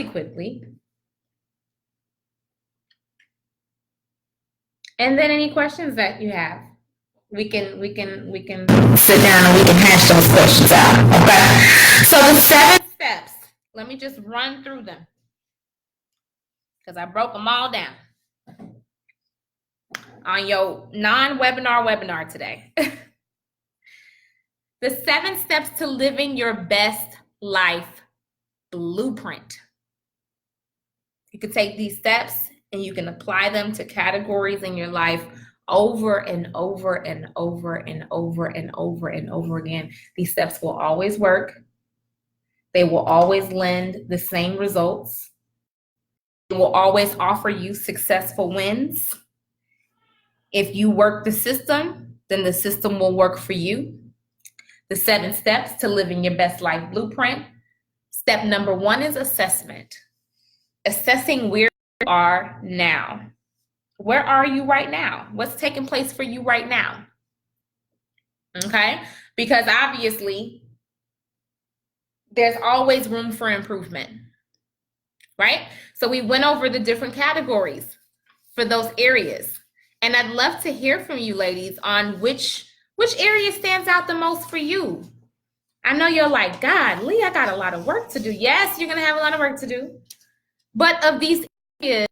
really quickly. And then any questions that you have, we can sit down and we can hash those questions out. Okay. So the 7 steps, let me just run through them because I broke them all down on your non-webinar webinar today. The 7 steps to living your best life blueprint. You can take these steps and you can apply them to categories in your life over and over and over and over and over and over again. These steps will always work. They will always lend the same results. It will always offer you successful wins. If you work the system, then the system will work for you. The 7 steps to living your best life blueprint. Step number 1 is assessment. Assessing where you are now. Where are you right now? What's taking place for you right now? Okay? Because obviously, there's always room for improvement, right? So we went over the different categories for those areas. And I'd love to hear from you ladies on which area stands out the most for you. I know you're like, God, Lee, I got a lot of work to do. Yes, you're going to have a lot of work to do. But of these areas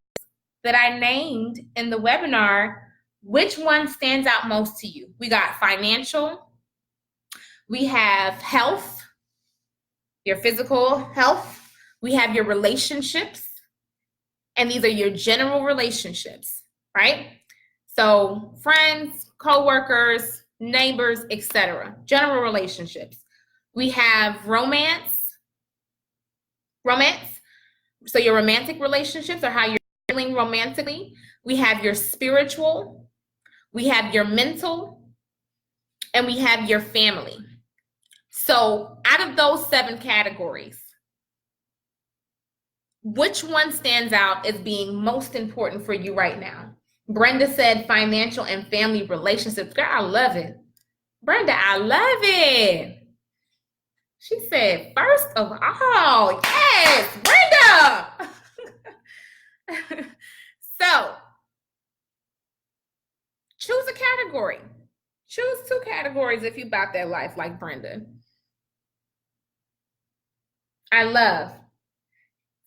that I named in the webinar, which one stands out most to you? We got financial. We have health, your physical health. We have your relationships. And these are your general relationships, right? So friends, coworkers, neighbors, etc. General relationships. We have romance. So your romantic relationships are how you're feeling romantically. We have your spiritual. We have your mental. And we have your family. So out of those 7 categories, which one stands out as being most important for you right now? Brenda said financial and family relationships. Girl, I love it. Brenda, I love it. She said, first of all, yes, Brenda. So, choose a category. Choose 2 categories if you about that life like Brenda. I love.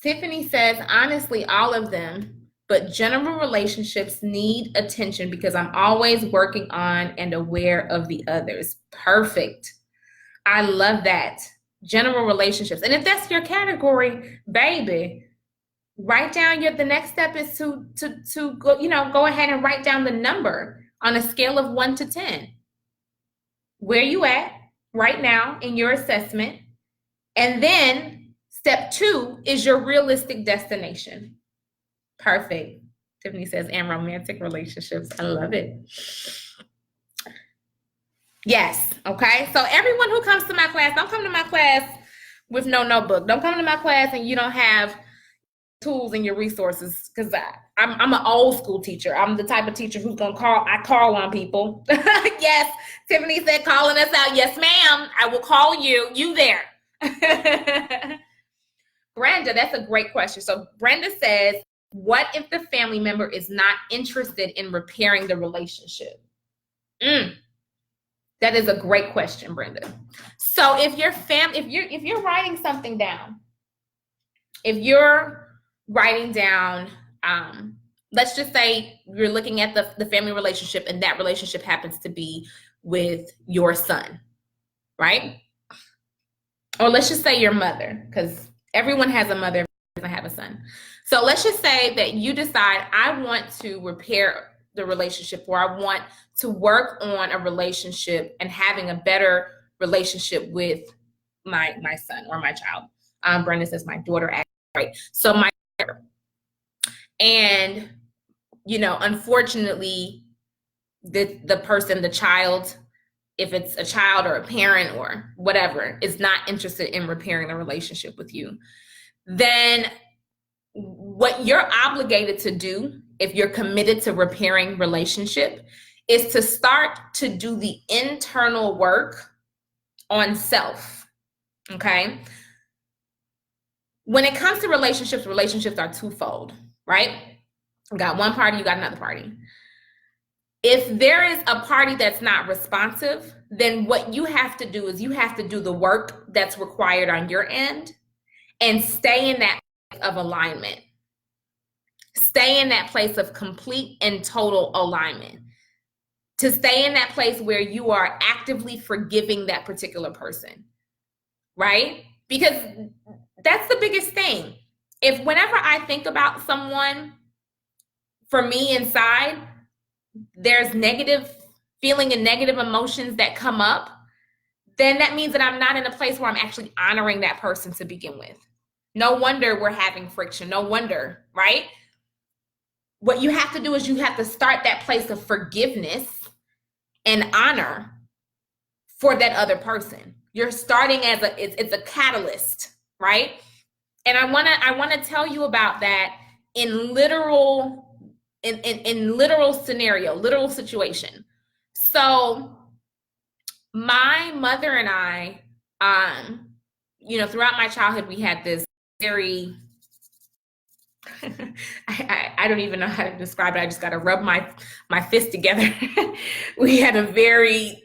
Tiffany says, honestly, all of them, but general relationships need attention because I'm always working on and aware of the others. Perfect. I love that. General relationships. And if that's your category, baby, write down the next step is to go ahead and write down the number on a scale of 1 to 10. Where you at right now in your assessment. And then step 2 is your realistic destination. Perfect. Tiffany says, and romantic relationships. I love it. Yes. Okay. So everyone who comes to my class, don't come to my class with no notebook. Don't come to my class and you don't have tools and your resources, because I'm an old school teacher. I'm the type of teacher who's gonna call on people. Yes, Tiffany said calling us out. Yes, ma'am. I will call you. You there. Brenda, that's a great question. So Brenda says, what if the family member is not interested in repairing the relationship? That is a great question, Brenda. So if you're writing something down, if you're writing down, let's just say you're looking at the family relationship and that relationship happens to be with your son, right? Or let's just say your mother, because everyone has a mother, doesn't have a son. So let's just say that you decide, I want to repair the relationship, or I want to work on a relationship and having a better relationship with my son or my child. Brenda says my daughter, right? So my daughter. And, unfortunately, the person, the child, if it's a child or a parent or whatever, is not interested in repairing the relationship with you, then what you're obligated to do, if you're committed to repairing relationship, is to start to do the internal work on self, okay? when it comes to relationships, relationships are twofold, right? You got one party, you got another party. If there is a party that's not responsive, then what you have to do is you have to do the work that's required on your end and stay in that place of alignment. Stay in that place of complete and total alignment. To stay in that place where you are actively forgiving that particular person, right? Because that's the biggest thing. If whenever I think about someone, for me inside, there's negative feeling and negative emotions that come up, then that means that I'm not in a place where I'm actually honoring that person to begin with. No wonder we're having friction. No wonder, right? What you have to do is you have to start that place of forgiveness and honor for that other person. You're starting as it's a catalyst, right? And I want to tell you about that in literal scenario, literal situation. So my mother and I, throughout my childhood, we had this very, I don't even know how to describe it. I just got to rub my fist together. We had a very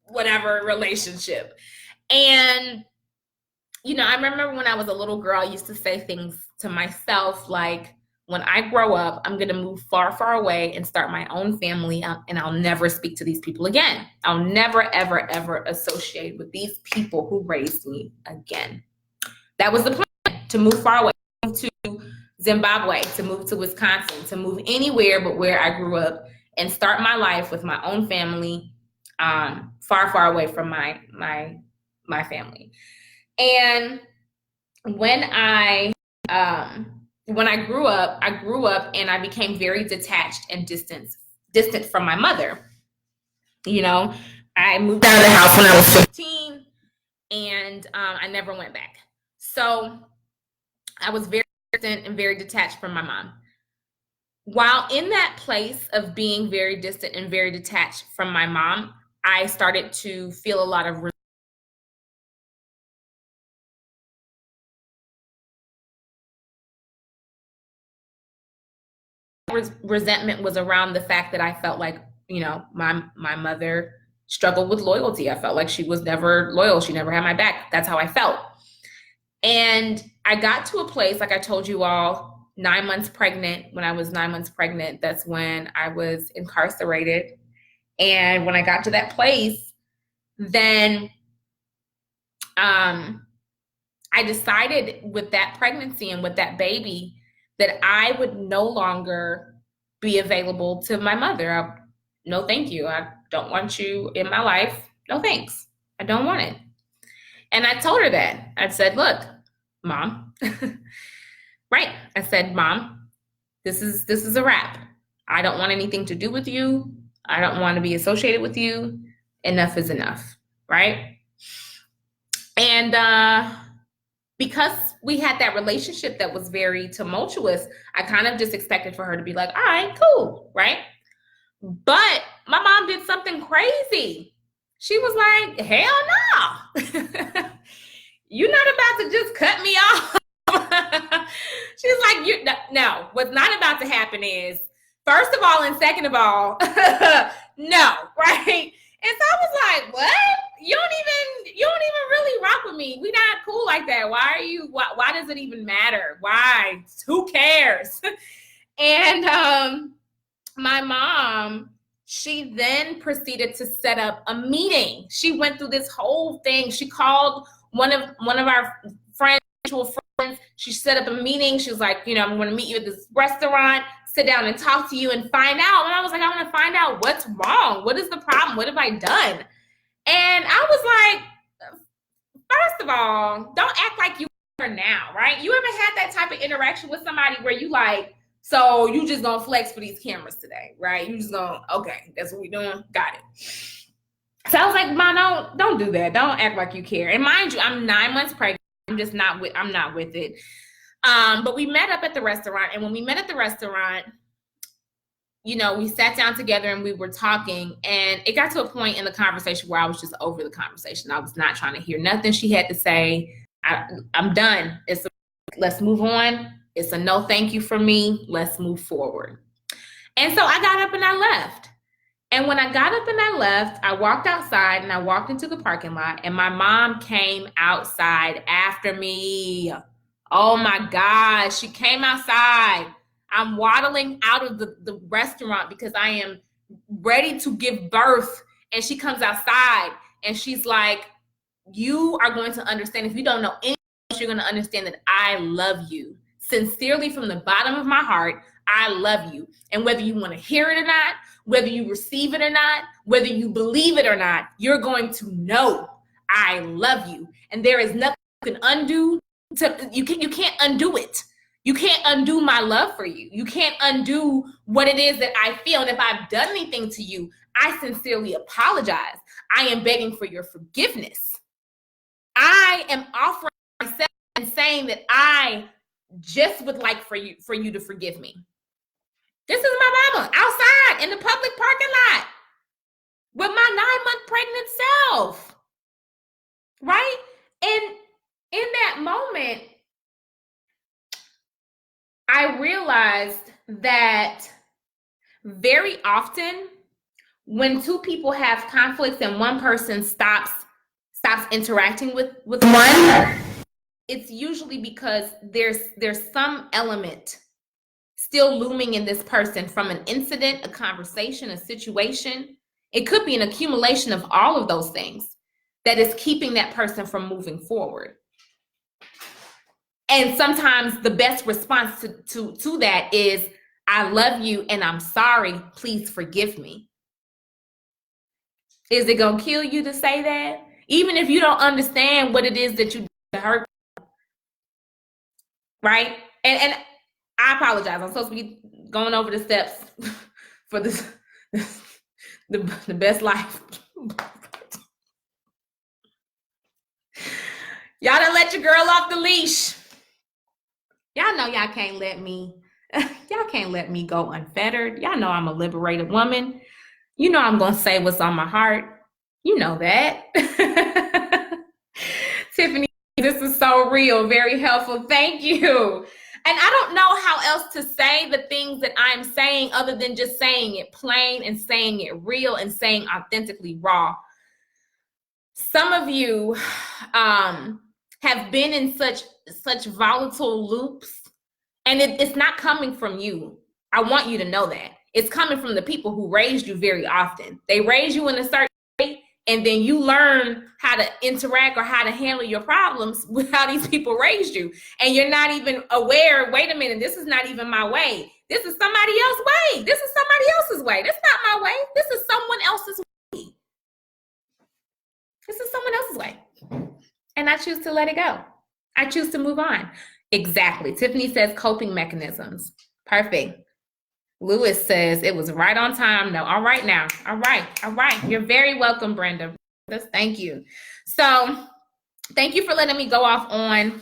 whatever relationship. And, I remember when I was a little girl, I used to say things to myself like, when I grow up, I'm going to move far, far away and start my own family, and I'll never speak to these people again. I'll never, ever, ever associate with these people who raised me again. That was the plan, to move far away, to move to Zimbabwe, to move to Wisconsin, to move anywhere but where I grew up and start my life with my own family, far, far away from my family. And when I grew up and I became very detached and distant from my mother. I moved out of the house when I was 15 and I never went back. So I was very distant and very detached from my mom. While in that place of being very distant and very detached from my mom, I started to feel a lot of resentment was around the fact that I felt like, my mother struggled with loyalty. I felt like she was never loyal. She never had my back. That's how I felt. And I got to a place, like I told you all, 9 months pregnant. When I was 9 months pregnant, that's when I was incarcerated. And when I got to that place, then I decided with that pregnancy and with that baby that I would no longer be available to my mother. No, thank you. I don't want you in my life. No, thanks. I don't want it. And I told her that. I said, look, Mom, right. I said, Mom, this is a wrap. I don't want anything to do with you. I don't want to be associated with you. Enough is enough. Right. And because we had that relationship that was very tumultuous, I kind of just expected for her to be like, all right, cool. Right. But my mom did something crazy. She was like, hell no. You're not about to just cut me off. She's like, no, what's not about to happen is, first of all, and second of all, no, right? And so I was like, what? You don't even really rock with me. We not cool like that. Why does it even matter? Why? Who cares? And my mom, she then proceeded to set up a meeting. She went through this whole thing. She called one of our friends, mutual friends. She set up a meeting. She was like, I'm going to meet you at this restaurant, sit down and talk to you and find out. And I was like, I want to find out what's wrong. What is the problem? What have I done? And I was like, first of all, don't act like you are now, right? You ever had that type of interaction with somebody where you like, so you just gonna flex for these cameras today, right? You just gonna, okay, that's what we doing. Got it. So I was like, Mom, don't do that. Don't act like you care. And mind you, I'm 9 months pregnant. I'm not with it. But we met up at the restaurant. And when we met at the restaurant, we sat down together and we were talking. And it got to a point in the conversation where I was just over the conversation. I was not trying to hear nothing she had to say. I'm done. let's move on. It's a no thank you for me. Let's move forward. And so I got up and I left. And when I got up and I left, I walked outside and I walked into the parking lot, and my mom came outside after me. Oh my God, she came outside. I'm waddling out of the restaurant because I am ready to give birth. And she comes outside and she's like, you are going to understand. If you don't know anything else, you're going to understand that I love you. Sincerely, from the bottom of my heart, I love you. And whether you want to hear it or not, whether you receive it or not, whether you believe it or not, you're going to know I love you. And there is nothing you can undo. You can't undo it. You can't undo my love for you. You can't undo what it is that I feel. And if I've done anything to you, I sincerely apologize. I am begging for your forgiveness. I am offering myself and saying that I just would like for you to forgive me. This is my mama outside in the public parking lot with my 9-month pregnant self, right? And in that moment, I realized that very often when two people have conflicts and one person stops interacting with one, it's usually because there's some element still looming in this person from an incident, a conversation, a situation. It could be an accumulation of all of those things that is keeping that person from moving forward. And sometimes the best response to that is, I love you and I'm sorry, please forgive me. Is it gonna kill you to say that? Even if you don't understand what it is that you did to hurt, right? And I apologize. I'm supposed to be going over the steps for this the best life. Y'all done let your girl off the leash. Y'all know y'all can't let me go unfettered. Y'all know I'm a liberated woman. You know I'm gonna say what's on my heart. You know that. Tiffany, this is so real, very helpful. Thank you. And I don't know how else to say the things that I'm saying other than just saying it plain and saying it real and saying authentically raw. Some of you have been in such volatile loops, and it's not coming from you. I want you to know that. It's coming from the people who raised you very often. They raised you in a certain way, and then you learn how to interact or how to handle your problems with how these people raised you. And you're not even aware, wait a minute, this is not even my way. This is somebody else's way. This is somebody else's way. That's not my way. This is someone else's way. This is someone else's way. And I choose to let it go. I choose to move on. Exactly. Tiffany says coping mechanisms. Perfect. Lewis says it was right on time. No, all right now. All right. You're very welcome, Brenda. Thank you. So thank you for letting me go off on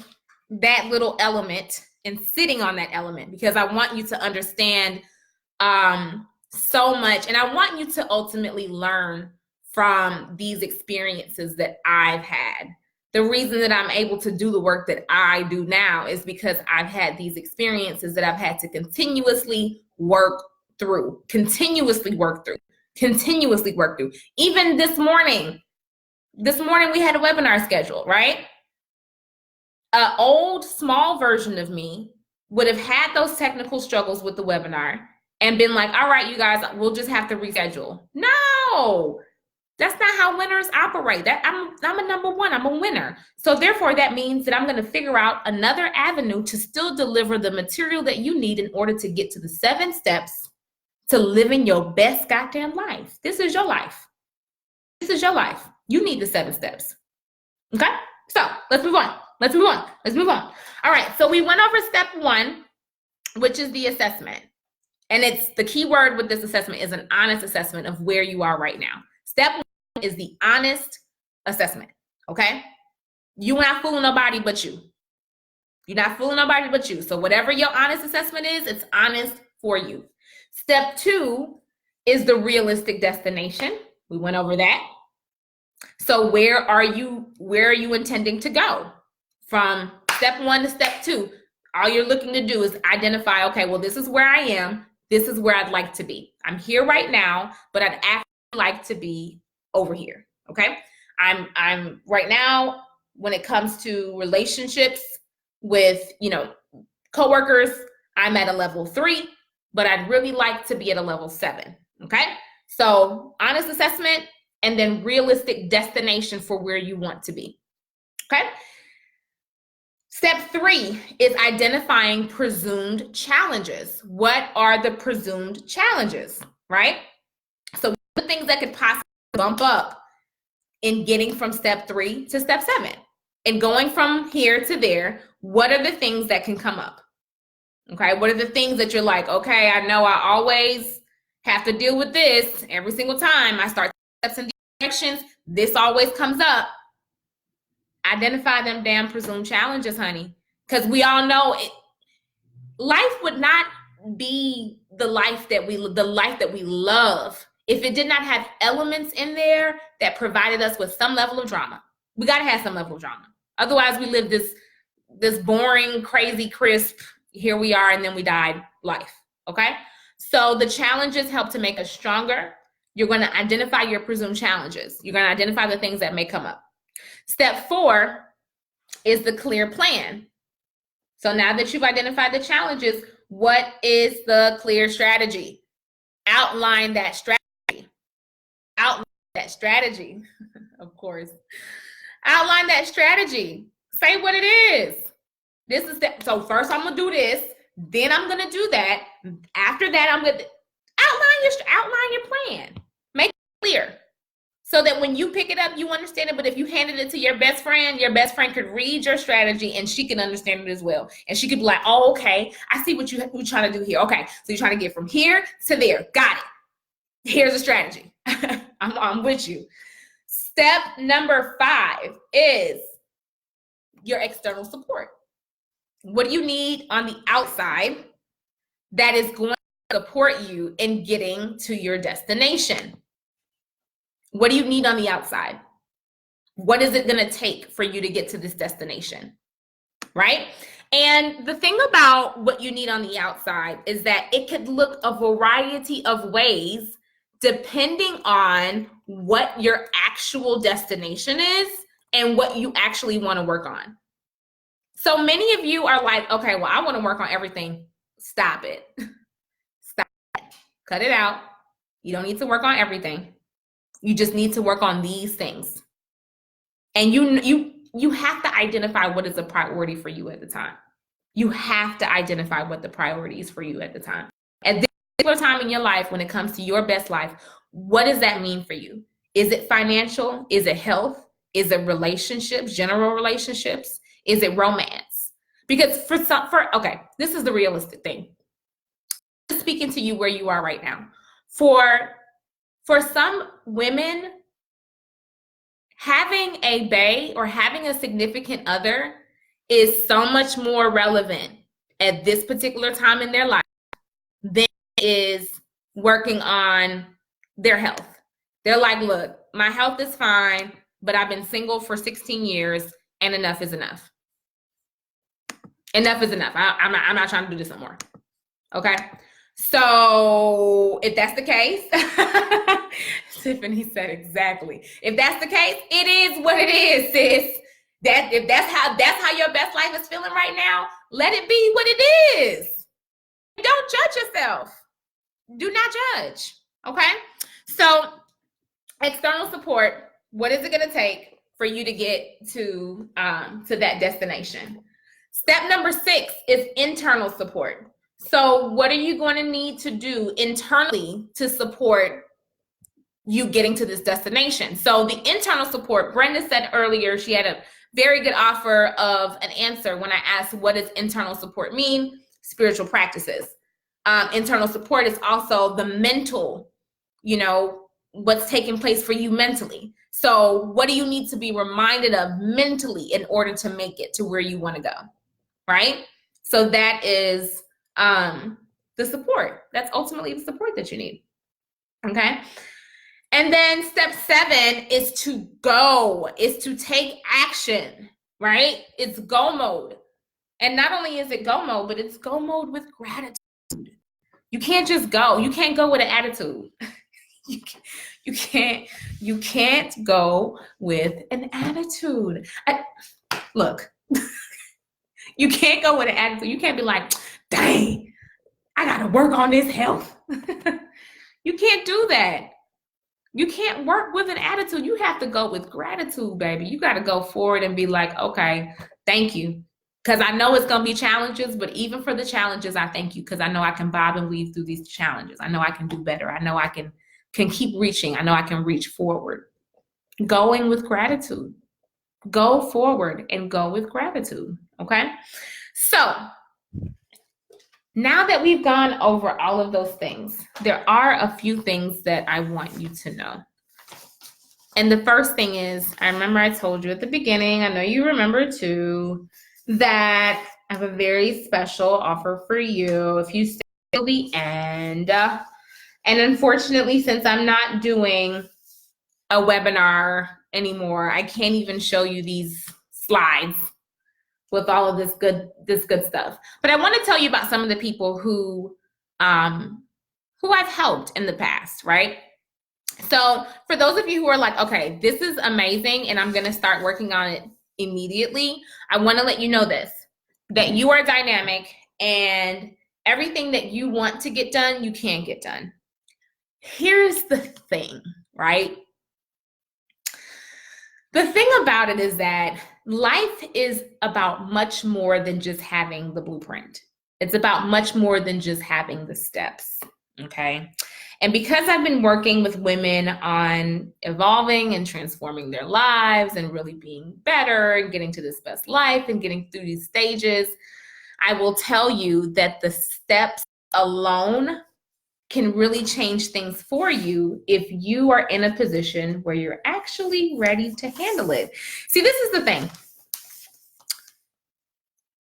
that little element and sitting on that element, because I want you to understand so much. And I want you to ultimately learn from these experiences that I've had. The reason that I'm able to do the work that I do now is because I've had these experiences that I've had to continuously work through. Even this morning we had a webinar scheduled, right? An old, small version of me would have had those technical struggles with the webinar and been like, all right, you guys, we'll just have to reschedule. No, that's not how winners operate. That I'm a number one. I'm a winner. So therefore, that means that I'm going to figure out another avenue to still deliver the material that you need in order to get to the 7 steps to living your best goddamn life. This is your life. You need the 7 steps. Okay? So let's move on. All right. So we went over step 1, which is the assessment. And it's the key word with this assessment is an honest assessment of where you are right now. Step 1 is the honest assessment, okay? You're not fooling nobody but you. So whatever your honest assessment is, it's honest for you. Step 2 is the realistic destination. We went over that. So where are you intending to go? From step 1 to step 2, All you're looking to do is identify, okay, well, this is where I am. This is where I'd like to be. I'm here right now, but I'd actually like to be over here. Okay. I'm right now, when it comes to relationships with, coworkers, I'm at a level 3, but I'd really like to be at a level 7. Okay. So honest assessment and then realistic destination for where you want to be. Okay. Step 3 is identifying presumed challenges. What are the presumed challenges, right? So the things that could possibly bump up in getting from step 3 to step 7 and going from here to there, what are the things that can come up? Okay, what are the things that you're like, okay, I know I always have to deal with this every single time I start steps in directions. This always comes up. Identify them damn presumed challenges, honey. Because we all know life would not be the life that we love if it did not have elements in there that provided us with some level of drama. We got to have some level of drama. Otherwise, we live this boring, crazy, crisp, here we are and then we died life. Okay? So the challenges help to make us stronger. You're going to identify your presumed challenges. You're going to identify the things that may come up. Step 4 is the clear plan. So now that you've identified the challenges, what is the clear strategy? Outline that strategy. Outline that strategy, of course. Outline that strategy. Say what it is. This is so first I'm gonna do this, then I'm gonna do that. After that, I'm gonna outline your plan. Make it clear. So that when you pick it up, you understand it. But if you handed it to your best friend could read your strategy and she can understand it as well. And she could be like, oh, okay, I see what you're trying to do here. Okay, so you're trying to get from here to there. Got it. Here's a strategy. I'm with you. Step number 5 is your external support. What do you need on the outside that is going to support you in getting to your destination? What do you need on the outside? What is it going to take for you to get to this destination? Right? And the thing about what you need on the outside is that it could look a variety of ways depending on what your actual destination is and what you actually want to work on. So many of you are like, okay, well, I want to work on everything. Stop it. Stop it. Cut it out. You don't need to work on everything. You just need to work on these things. And you have to identify what is a priority for you at the time. You have to identify what the priority is for you at the time. At this particular time in your life, when it comes to your best life, what does that mean for you? Is it financial? Is it health? Is it relationships, general relationships? Is it romance? Because okay, this is the realistic thing. I'm speaking to you where you are right now. For some women, having a bae or having a significant other is so much more relevant at this particular time in their life than is working on their health. They're like, look, my health is fine, but I've been single for 16 years and enough is enough. Enough is enough. I'm not trying to do this no more. Okay? So if that's the case, Tiffany said exactly. If that's the case, it is what it is, sis. If that's how your best life is feeling right now, let it be what it is. Don't judge yourself. Do not judge. Okay? So external support, what is it going to take for you to get to that destination? Step number 6 is internal support. So what are you going to need to do internally to support you getting to this destination? So the internal support, Brenda said earlier, she had a very good offer of an answer when I asked, what does internal support mean? Spiritual practices. Internal support is also the mental, what's taking place for you mentally. So what do you need to be reminded of mentally in order to make it to where you want to go, right? So that is the support. That's ultimately the support that you need, okay? And then step 7 is to go, is to take action, right? It's go mode. And not only is it go mode, but it's go mode with gratitude. You can't just go. You can't go with an attitude. You can't go with an attitude. Look, you can't go with an attitude. You can't be like, dang, I gotta work on this health. You can't do that. You can't work with an attitude. You have to go with gratitude, baby. You got to go forward and be like, okay, thank you. Because I know it's going to be challenges, but even for the challenges, I thank you because I know I can bob and weave through these challenges. I know I can do better. I know I can keep reaching. I know I can reach forward. Going with gratitude. Go forward and go with gratitude, okay? So now that we've gone over all of those things, there are a few things that I want you to know. And the first thing is, I remember I told you at the beginning, I know you remember too, that I have a very special offer for you if you stay till the end. And unfortunately, since I'm not doing a webinar anymore, I can't even show you these slides with all of this good stuff. But I want to tell you about some of the people who I've helped in the past, right? So for those of you who are like, okay, this is amazing and I'm going to start working on it immediately, I want to let you know this, that you are dynamic and everything that you want to get done, you can get done. Here's the thing, right? The thing about it is that life is about much more than just having the blueprint. It's about much more than just having the steps, okay? And because I've been working with women on evolving and transforming their lives and really being better and getting to this best life and getting through these stages, I will tell you that the steps alone can really change things for you if you are in a position where you're actually ready to handle it. See, this is the thing.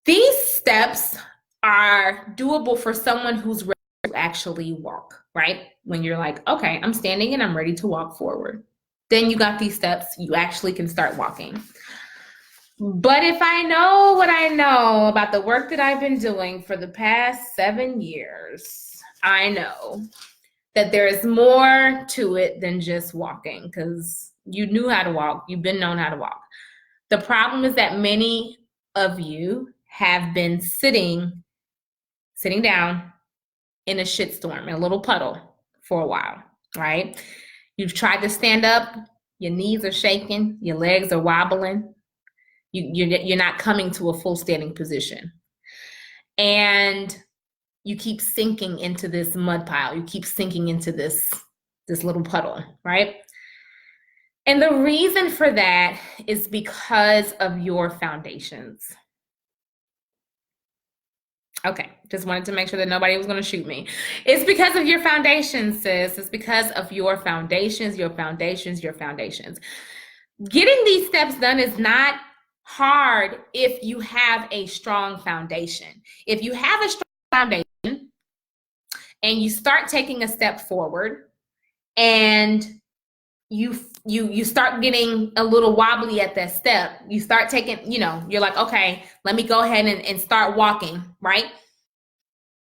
These steps are doable for someone who's ready to actually walk, right? When you're like, okay, I'm standing and I'm ready to walk forward. Then you got these steps, you actually can start walking. But if I know what I know about the work that I've been doing for the past 7 years, I know that there is more to it than just walking, because you knew how to walk, you've been known how to walk. The problem is that many of you have been sitting down in a shitstorm, in a little puddle for a while, right? You've tried to stand up, your knees are shaking, your legs are wobbling, you're not coming to a full standing position. And you keep sinking into this mud pile. You keep sinking into this little puddle, right? And the reason for that is because of your foundations. Okay, just wanted to make sure that nobody was going to shoot me. It's because of your foundations, sis. It's because of your foundations, your foundations, your foundations. Getting these steps done is not hard if you have a strong foundation. If you have a strong foundation, and you start taking a step forward and you start getting a little wobbly at that step, you start taking, you're like, okay, let me go ahead and start walking, right?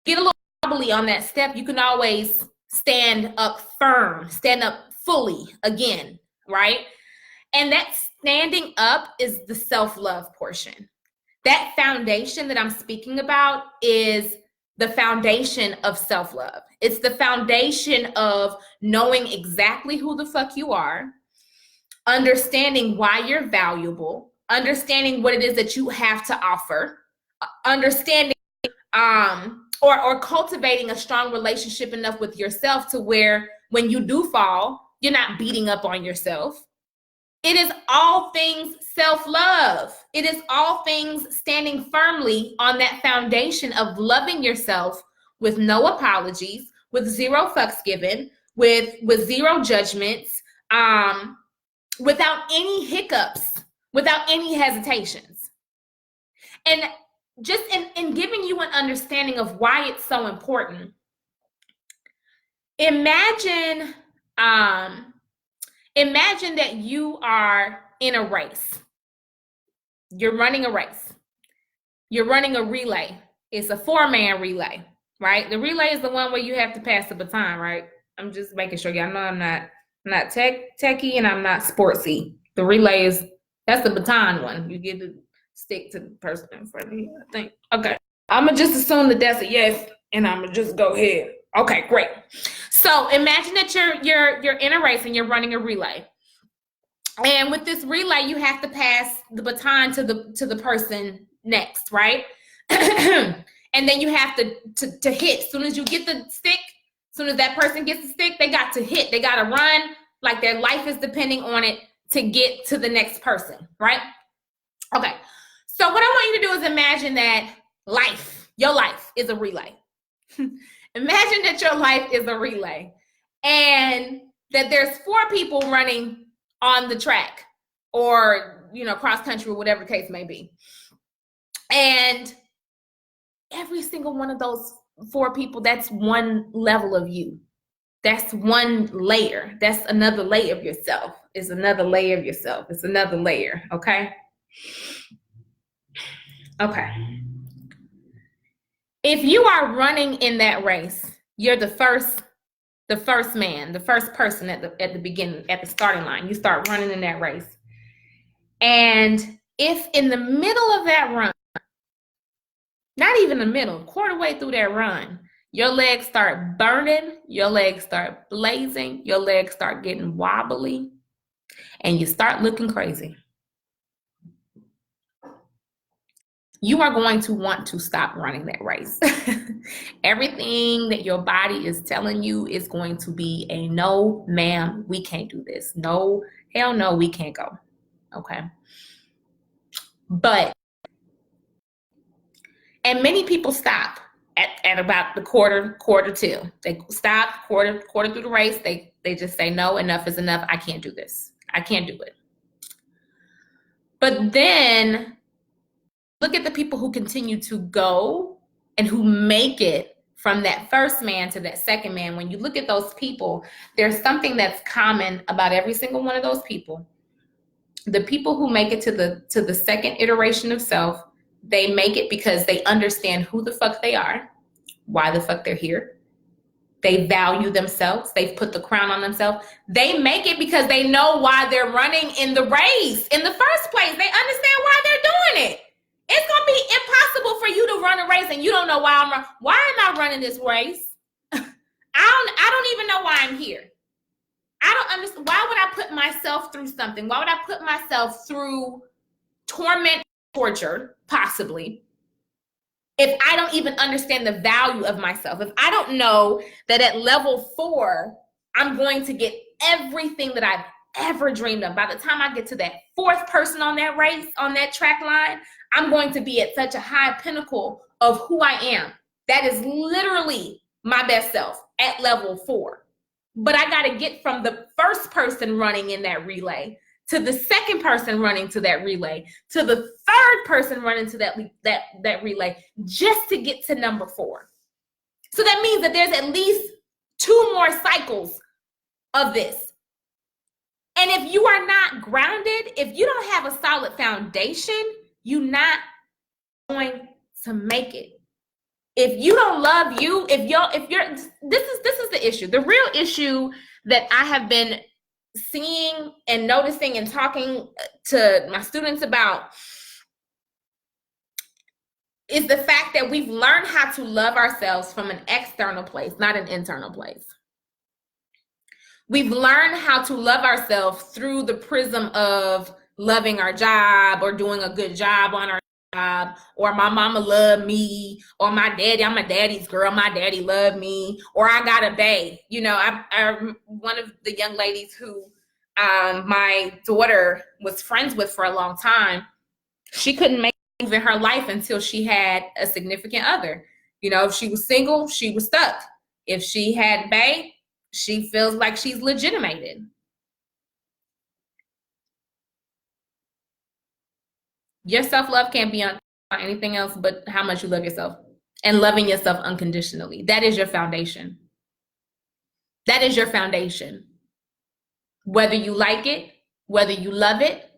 Get a little wobbly on that step, you can always stand up firm, stand up fully again, right? And that standing up is the self-love portion. That foundation that I'm speaking about is the foundation of self-love. It's the foundation of knowing exactly who the fuck you are, understanding why you're valuable, understanding what it is that you have to offer, understanding or cultivating a strong relationship enough with yourself to where when you do fall, you're not beating up on yourself. It is all things self-love. It is all things standing firmly on that foundation of loving yourself with no apologies, with zero fucks given, with zero judgments, without any hiccups, without any hesitations. And just in giving you an understanding of why it's so important, imagine that you are in a race. You're running a race. you're running a relay. It's a 4-man relay, right? The relay is the one where you have to pass the baton, right? I'm just making sure y'all know I'm not techie and I'm not sportsy. The relay is, that's the baton one. You get to stick to the person in front of you, I think. Okay. I'm gonna just assume that that's a yes, and I'm gonna just go ahead. Okay, great. So imagine that you're in a race and you're running a relay. And with this relay, you have to pass the baton to the person next, right? And then you have to hit. As soon as you get the stick, as soon as that person gets the stick, they got to hit. They got to run like their life is depending on it to get to the next person, right? Okay. So what I want you to do is imagine that your life is a relay. Imagine that your life is a relay and that there's 4 people running on the track or, cross country or whatever the case may be. And every single one of those 4 people, that's one level of you. That's one layer. That's another layer of yourself. It's another layer of yourself. It's another layer. Okay. Okay. If you are running in that race, you're the first man, the first person at the beginning, at the starting line. You start running in that race. And if in the middle of that run, not even the middle, quarter way through that run, your legs start burning, your legs start blazing, your legs start getting wobbly, and you start looking crazy, you are going to want to stop running that race. Everything that your body is telling you is going to be a no, ma'am, we can't do this. No, hell no, we can't go. Okay. And many people stop at about the quarter two. They stop quarter through the race. They just say, no, enough is enough. I can't do this. I can't do it. But then look at the people who continue to go and who make it from that first man to that second man. When you look at those people, there's something that's common about every single one of those people. The people who make it to the second iteration of self, they make it because they understand who the fuck they are, why the fuck they're here. They value themselves. They've put the crown on themselves. They make it because they know why they're running in the race in the first place. They understand why they're doing it. It's going to be impossible for you to run a race and you don't know why I'm running. Why am I running this race? I don't even know why I'm here. I don't understand. Why would I put myself through something? Why would I put myself through torment, torture, possibly, if I don't even understand the value of myself? If I don't know that at level 4, I'm going to get everything that I've ever dreamed of. By the time I get to that 4th person on that race, on that track line, I'm going to be at such a high pinnacle of who I am. That is literally my best self at level 4. But I got to get from the first person running in that relay to the second person running to that relay to the third person running to that relay just to get to number 4. So that means that there's at least 2 more cycles of this. And if you are not grounded, if you don't have a solid foundation, you're not going to make it. If you don't love you, if you're this is the issue. The real issue that I have been seeing and noticing and talking to my students about is the fact that we've learned how to love ourselves from an external place, not an internal place. We've learned how to love ourselves through the prism of loving our job or doing a good job on our job, or my mama loved me, or my daddy, I'm a daddy's girl, my daddy loved me, or I got a bae. I one of the young ladies who my daughter was friends with for a long time, she couldn't make a move in her life until she had a significant other. If she was single, she was stuck. If she had bae, she feels like she's legitimated. Your self-love can't be on anything else but how much you love yourself and loving yourself unconditionally. That is your foundation. That is your foundation. Whether you like it, whether you love it,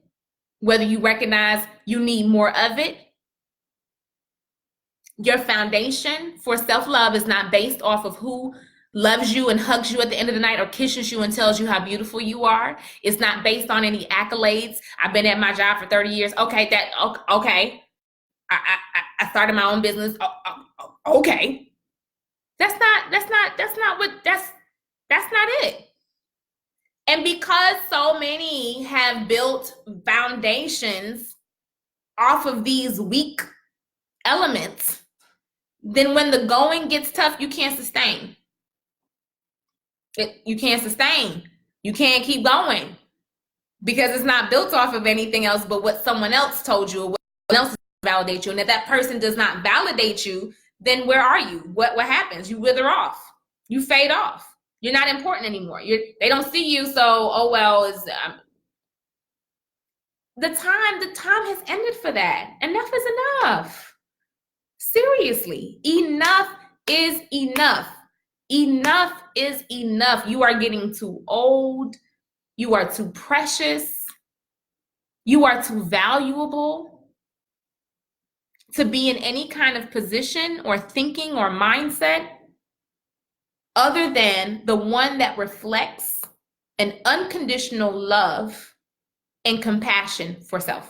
whether you recognize you need more of it, Your foundation for self-love is not based off of who loves you and hugs you at the end of the night or kisses you and tells you how beautiful you are. It's not based on any accolades. I've been at my job for 30 years. Okay, okay. I started my own business. Okay. That's not it. And because so many have built foundations off of these weak elements, then when the going gets tough, you can't sustain. You can't sustain. You can't keep going because it's not built off of anything else but what someone else told you or what someone else validate you. And if that person does not validate you, then where are you? What happens? You wither off. You fade off. You're not important anymore. They don't see you, so oh well. The time has ended for that. Enough is enough. Seriously, enough is enough. Enough is enough. You are getting too old. You are too precious. You are too valuable to be in any kind of position or thinking or mindset other than the one that reflects an unconditional love and compassion for self.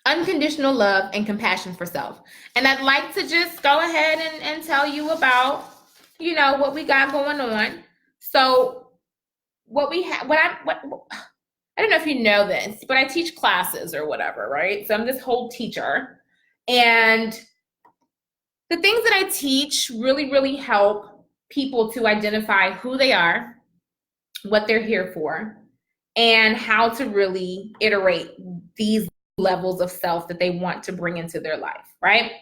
Unconditional love and compassion for self. And I'd like to just go ahead and tell you about, what we got going on. So what we have, I don't know if you know this, but I teach classes or whatever, right? So I'm this whole teacher. And the things that I teach really, really help people to identify who they are, what they're here for, and how to really iterate these levels of self that they want to bring into their life, right?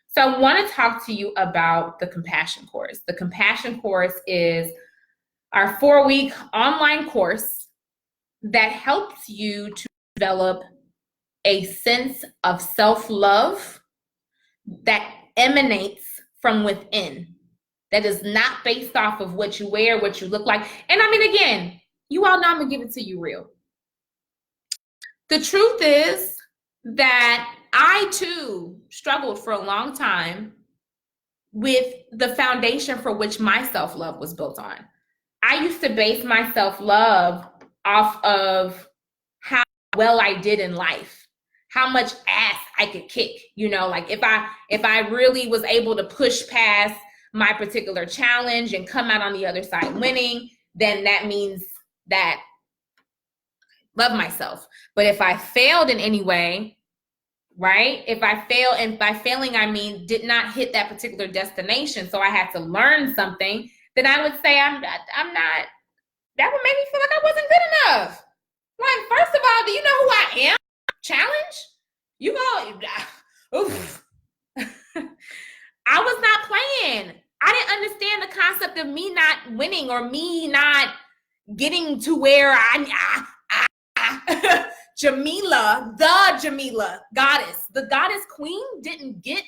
So I want to talk to you about the Compassion Course. The Compassion Course is our 4-week online course that helps you to develop a sense of self-love that emanates from within, that is not based off of what you wear, what you look like. And I mean, again, you all know I'm gonna give it to you real. The truth is that I too struggled for a long time with the foundation for which my self-love was built on. I used to base my self-love off of how well I did in life, how much ass I could kick, like if I really was able to push past my particular challenge and come out on the other side winning, then that means that I love myself. But if I failed in any way, right? If I fail, and by failing, I mean did not hit that particular destination, so I had to learn something, then I would say I'm not, that would make me feel like I wasn't good enough. Like, first of all, do you know who I am? Challenge? You go, oof. I was not playing. I didn't understand the concept of me not winning or me not getting to where Jamila, goddess, the goddess queen didn't get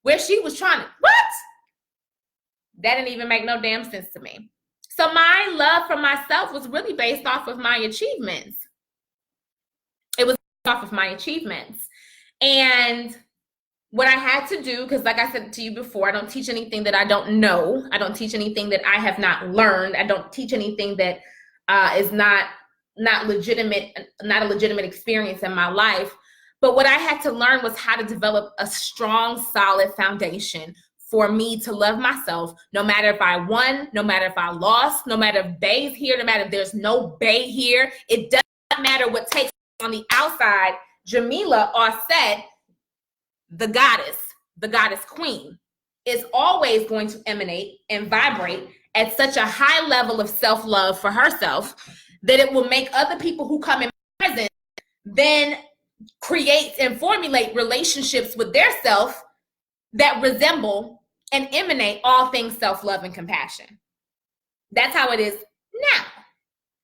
where she was trying to, what? That didn't even make no damn sense to me. So my love for myself was really based off of my achievements. It was off of my achievements. And what I had to do, because like I said to you before, I don't teach anything that I don't know. I don't teach anything that I have not learned. I don't teach anything that is not a legitimate experience in my life. But what I had to learn was how to develop a strong, solid foundation for me to love myself, no matter if I won, no matter if I lost, no matter if Bay's here, no matter if there's no Bay here. It doesn't matter what takes on the outside. Jamila Offset, the goddess queen, is always going to emanate and vibrate at such a high level of self-love for herself that it will make other people who come in present then create and formulate relationships with their self that resemble and emanate all things self-love and compassion. That's how it is now,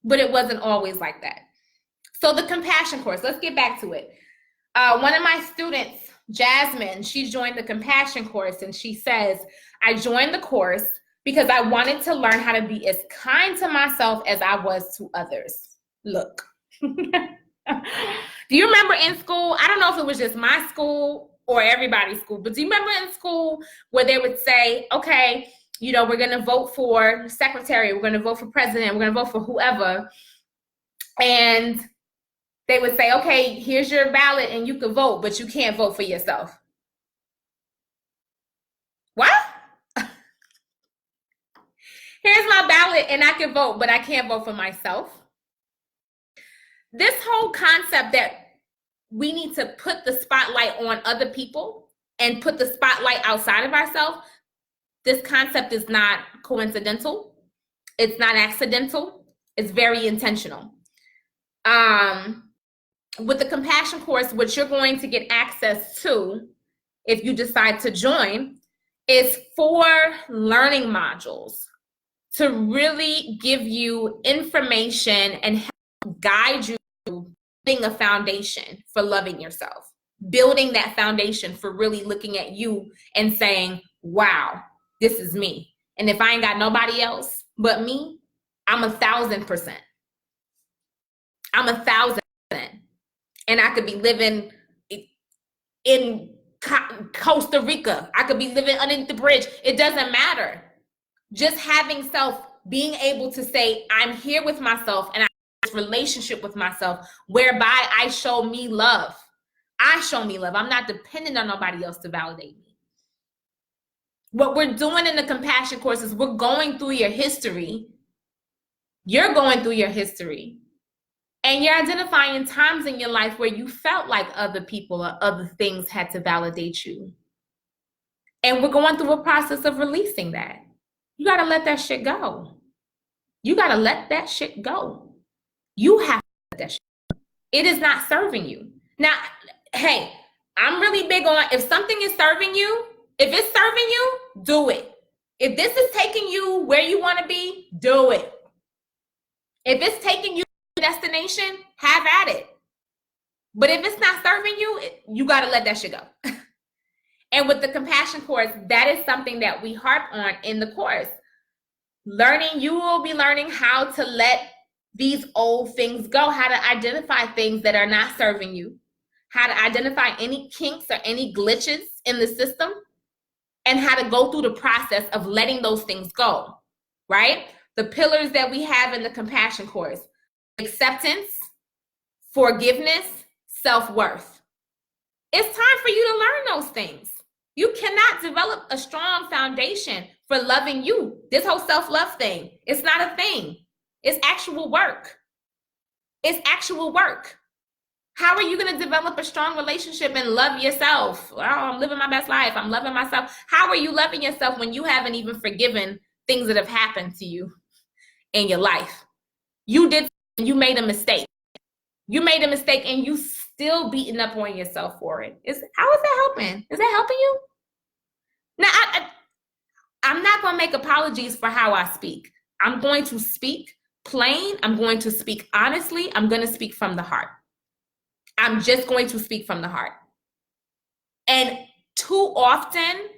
but it wasn't always like that. So the Compassion Course, let's get back to it. One of my students, Jasmine, she joined the Compassion Course, and she says, I joined the course because I wanted to learn how to be as kind to myself as I was to others. Look. Do you remember in school? I don't know if it was just my school or everybody's school, but do you remember in school where they would say, okay, you know, we're going to vote for secretary, we're going to vote for president, we're going to vote for whoever. And they would say, okay, here's your ballot and you can vote, but you can't vote for yourself. What? Here's my ballot and I can vote, but I can't vote for myself. This whole concept that we need to put the spotlight on other people and put the spotlight outside of ourselves, this concept is not coincidental. It's not accidental. It's very intentional. With the compassion course, what you're going to get access to if you decide to join is 4 learning modules to really give you information and help guide you building a foundation for loving yourself, building that foundation for really looking at you and saying, wow, this is me. And if I ain't got nobody else but me, I'm 1,000%. I'm 1,000%. And I could be living in Costa Rica. I could be living underneath the bridge. It doesn't matter. Just having self, being able to say, I'm here with myself and I have this relationship with myself whereby I show me love. I show me love. I'm not dependent on nobody else to validate me. What we're doing in the compassion course is we're going through your history. You're going through your history. And you're identifying times in your life where you felt like other people or other things had to validate you. And we're going through a process of releasing that. You got to let that shit go. You got to let that shit go. You have to let that shit go. It is not serving you. Now, hey, I'm really big on if something is serving you, if it's serving you, do it. If this is taking you where you want to be, do it. If it's taking you to your destination, have at it. But if it's not serving you, you got to let that shit go. And with the compassion course, that is something that we harp on in the course. Learning, you will be learning how to let these old things go, how to identify things that are not serving you, how to identify any kinks or any glitches in the system, and how to go through the process of letting those things go, right? The pillars that we have in the compassion course: acceptance, forgiveness, self-worth. It's time for you to learn those things. You cannot develop a strong foundation for loving you. This whole self-love thing, it's not a thing. It's actual work. It's actual work. How are you going to develop a strong relationship and love yourself? Oh, I'm living my best life. I'm loving myself. How are you loving yourself when you haven't even forgiven things that have happened to you in your life? You made a mistake. You made a mistake and you still beating up on yourself for it. How is that helping? Is that helping you? Now, I'm not going to make apologies for how I speak. I'm going to speak plain. I'm going to speak honestly. I'm going to speak from the heart. I'm just going to speak from the heart. And too often,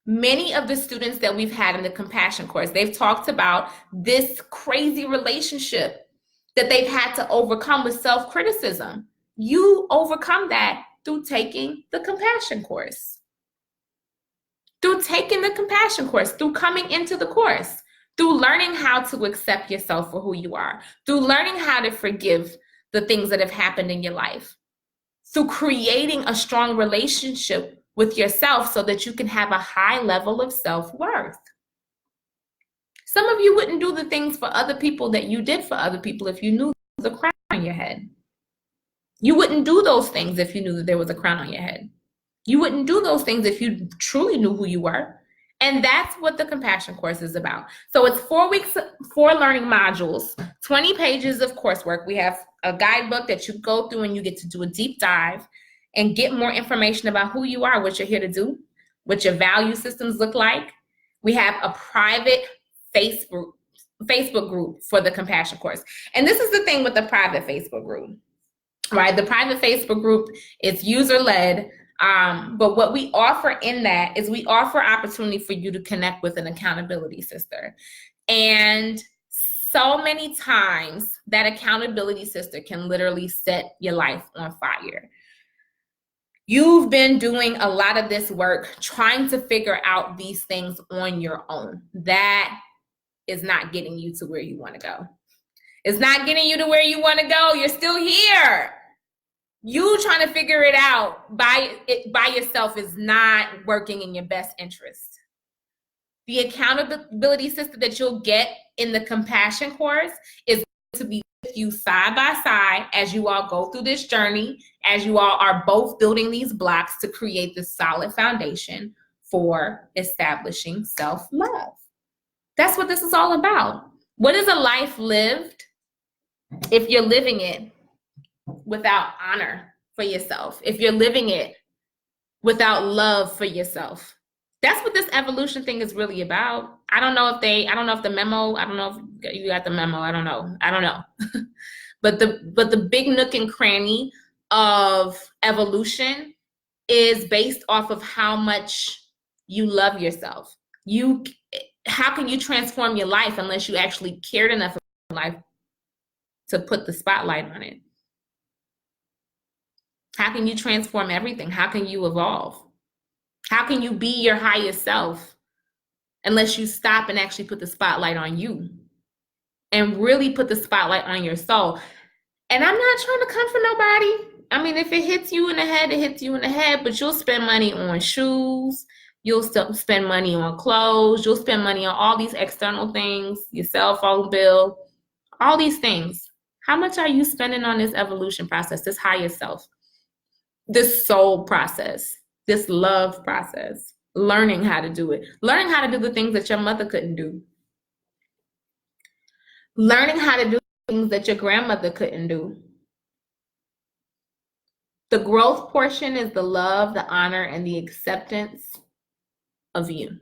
many of the students that we've had in the compassion course, they've talked about this crazy relationship that they've had to overcome with self-criticism. You overcome that through taking the compassion course. Through taking the compassion course, through coming into the course, through learning how to accept yourself for who you are, through learning how to forgive the things that have happened in your life, through creating a strong relationship with yourself so that you can have a high level of self-worth. Some of you wouldn't do the things for other people that you did for other people if you knew there was a crown on your head. You wouldn't do those things if you knew that there was a crown on your head. You wouldn't do those things if you truly knew who you were. And that's what the compassion course is about. So it's 4 weeks, 4 learning modules, 20 pages of coursework. We have a guidebook that you go through and you get to do a deep dive and get more information about who you are, what you're here to do, what your value systems look like. We have a private Facebook group for the compassion course. And this is the thing with the private Facebook group, right? The private Facebook group is user-led. But what we offer in that is we offer opportunity for you to connect with an accountability sister. And so many times that accountability sister can literally set your life on fire. You've been doing a lot of this work trying to figure out these things on your own. That is not getting you to where you want to go. It's not getting you to where you want to go. You're still here. You trying to figure it out by yourself is not working in your best interest. The accountability system that you'll get in the compassion course is to be with you side by side as you all go through this journey, as you all are both building these blocks to create this solid foundation for establishing self-love. That's what this is all about. What is a life lived if you're living it without honor for yourself? If you're living it without love for yourself? That's what this evolution thing is really about. I don't know if the memo, I don't know if you got the memo. I don't know. But the big nook and cranny of evolution is based off of how much you love yourself. How can you transform your life unless you actually cared enough about your life to put the spotlight on it? How can you transform everything? How can you evolve? How can you be your highest self unless you stop and actually put the spotlight on you and really put the spotlight on your soul? And I'm not trying to come for nobody. I mean, if it hits you in the head, it hits you in the head, but you'll spend money on shoes. You'll spend money on clothes. You'll spend money on all these external things, your cell phone bill, all these things. How much are you spending on this evolution process, this higher self, this soul process, this love process, learning how to do it, learning how to do the things that your mother couldn't do, learning how to do things that your grandmother couldn't do? The growth portion is the love, the honor, and the acceptance of you.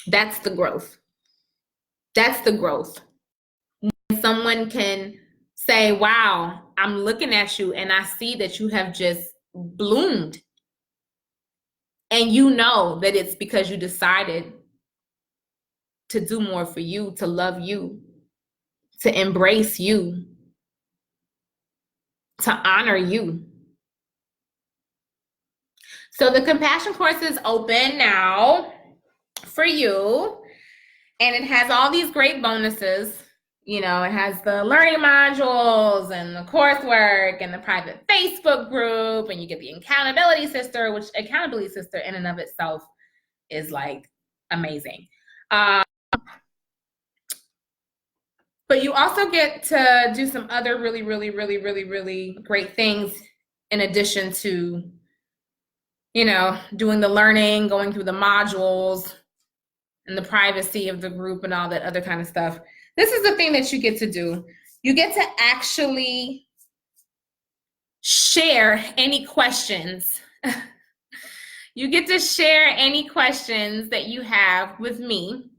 That's the growth. That's the growth. When someone can say, wow, I'm looking at you and I see that you have just bloomed. And you know that it's because you decided to do more for you, to love you, to embrace you, to honor you. So the compassion course is open now for you, and it has all these great bonuses. You know, it has the learning modules and the coursework and the private Facebook group, and you get the accountability sister, which accountability sister in and of itself is like amazing. But you also get to do some other really, really, really, really, really great things in addition to, you know, doing the learning, going through the modules and the privacy of the group and all that other kind of stuff. This is the thing that you get to do. You get to actually share any questions. You get to share any questions that you have with me.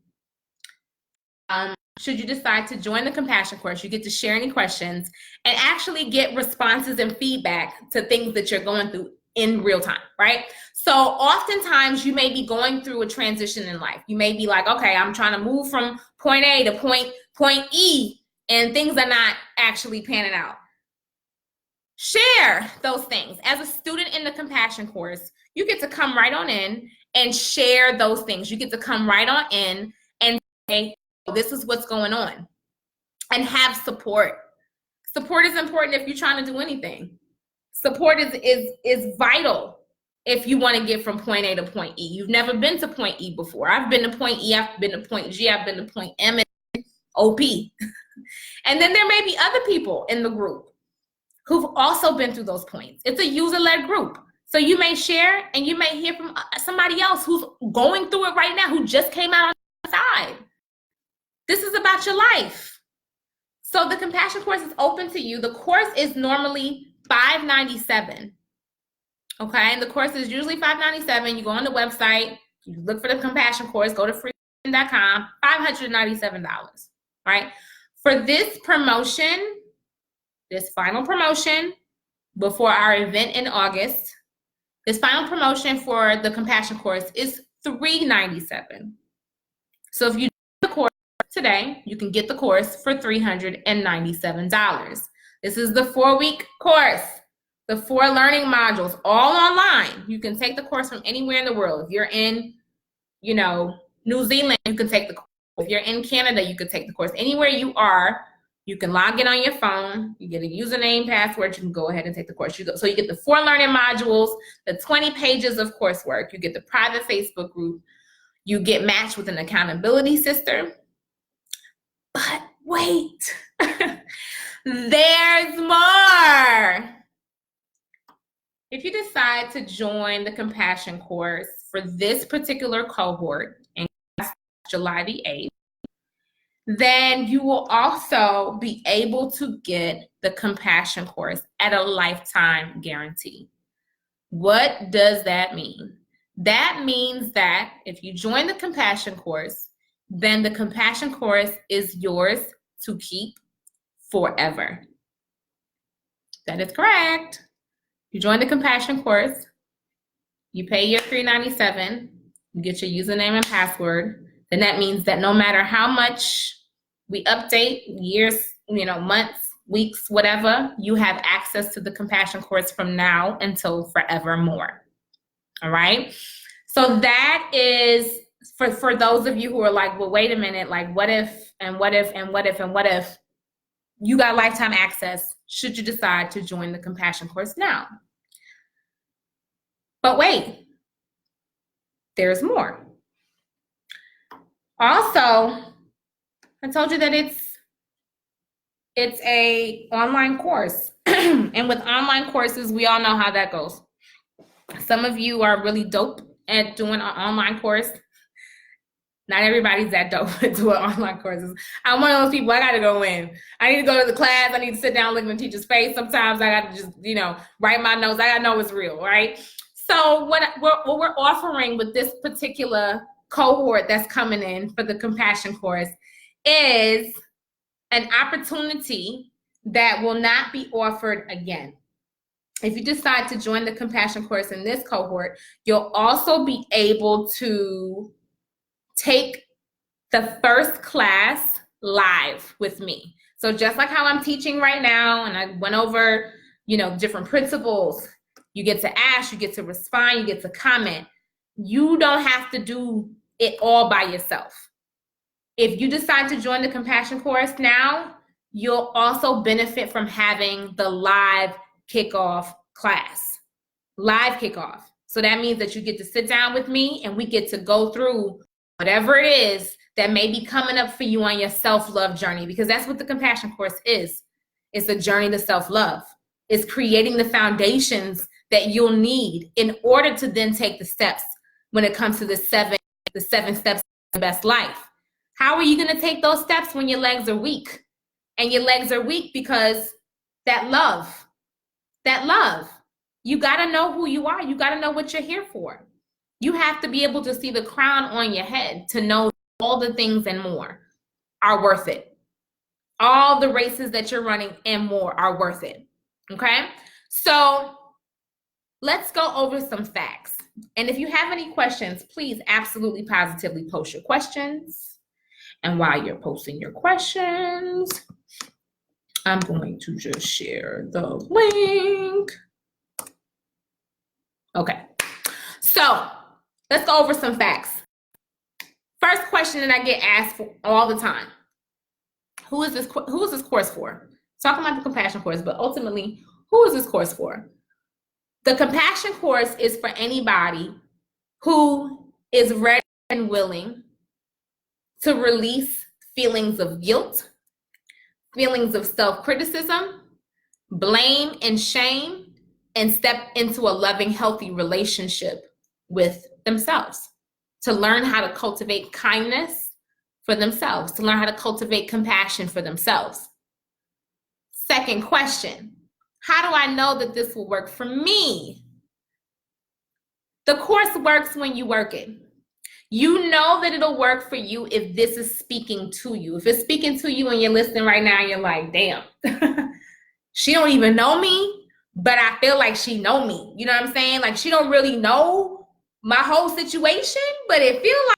Should you decide to join the compassion course, you get to share any questions and actually get responses and feedback to things that you're going through in real time, right? So oftentimes you may be going through a transition in life. You may be like, okay, I'm trying to move from point A to point E, and things are not actually panning out. Share those things. As a student in the compassion course, you get to come right on in and share those things. You get to come right on in and say, this is what's going on, and have support. Support is important if you're trying to do anything. Support is vital if you want to get from point A to point E. You've never been to point E before. I've been to point E, I've been to point G, I've been to point M and OP. And then there may be other people in the group who've also been through those points. It's a user-led group. So you may share and you may hear from somebody else who's going through it right now, who just came out on the side. This is about your life. So the compassion course is open to you. The course is normally $597. Okay, and the course is usually $597. You go on the website, you look for the compassion course, go to freecom, $597, right? For this promotion, this final promotion before our event in August, this final promotion for the compassion course is $397. So if you do the course today, you can get the course for $397. This is the 4-week course The 4 learning modules, all online. You can take the course from anywhere in the world. If you're in, New Zealand, you can take the course. If you're in Canada, you can take the course. Anywhere you are, you can log in on your phone. You get a username, password. You can go ahead and take the course. So you get the 4 learning modules, the 20 pages of coursework. You get the private Facebook group. You get matched with an accountability system. But wait, there's more. If you decide to join the Compassion course for this particular cohort in July the 8th, then you will also be able to get the Compassion course at a lifetime guarantee. What does that mean? That means that if you join the Compassion course, then the Compassion course is yours to keep forever. That is correct. You join the Compassion course, you pay your $397, you get your username and password, then that means that no matter how much we update, years, months, weeks, whatever, you have access to the Compassion course from now until forevermore. All right? So that is for those of you who are like, well, wait a minute, like what if, and what if, and what if, and what if, you got lifetime access should you decide to join the Compassion course now. But wait, there's more. Also, I told you that it's a online course. And with online courses, we all know how that goes. Some of you are really dope at doing an online course. Not everybody's that dope at doing online courses. I'm one of those people, I got to go in. I need to go to the class. I need to sit down, look in the teacher's face. Sometimes I got to just, write my notes. I got to know it's real, right? So what we're offering with this particular cohort that's coming in for the Compassion course is an opportunity that will not be offered again. If you decide to join the Compassion course in this cohort, you'll also be able to take the first class live with me. So just like how I'm teaching right now, and I went over, different principles, you get to ask, you get to respond, you get to comment. You don't have to do it all by yourself. If you decide to join the Compassion course now, you'll also benefit from having the live kickoff class. Live kickoff. So that means that you get to sit down with me and we get to go through whatever it is that may be coming up for you on your self-love journey, because that's what the Compassion course is. It's a journey to self-love. It's creating the foundations that you'll need in order to then take the steps when it comes to the seven steps to the best life. How are you going to take those steps when your legs are weak? And your legs are weak because that love, you got to know who you are. You got to know what you're here for. You have to be able to see the crown on your head to know all the things and more are worth it. All the races that you're running and more are worth it. Okay? So let's go over some facts. And if you have any questions, please absolutely positively post your questions. And while you're posting your questions, I'm going to just share the link. Okay. So let's go over some facts. First question that I get asked all the time. Who is this course for? Talking about the Compassion course, but ultimately, who is this course for? The Compassion course is for anybody who is ready and willing to release feelings of guilt, feelings of self-criticism, blame and shame, and step into a loving, healthy relationship with themselves, to learn how to cultivate kindness for themselves, to learn how to cultivate compassion for themselves. Second question, how do I know that this will work for me? The course works when you work it. You know that it'll work for you if this is speaking to you. If it's speaking to you and you're listening right now, you're like, damn, she don't even know me, but I feel like she know me. You know what I'm saying? Like she don't really know my whole situation, but it feel like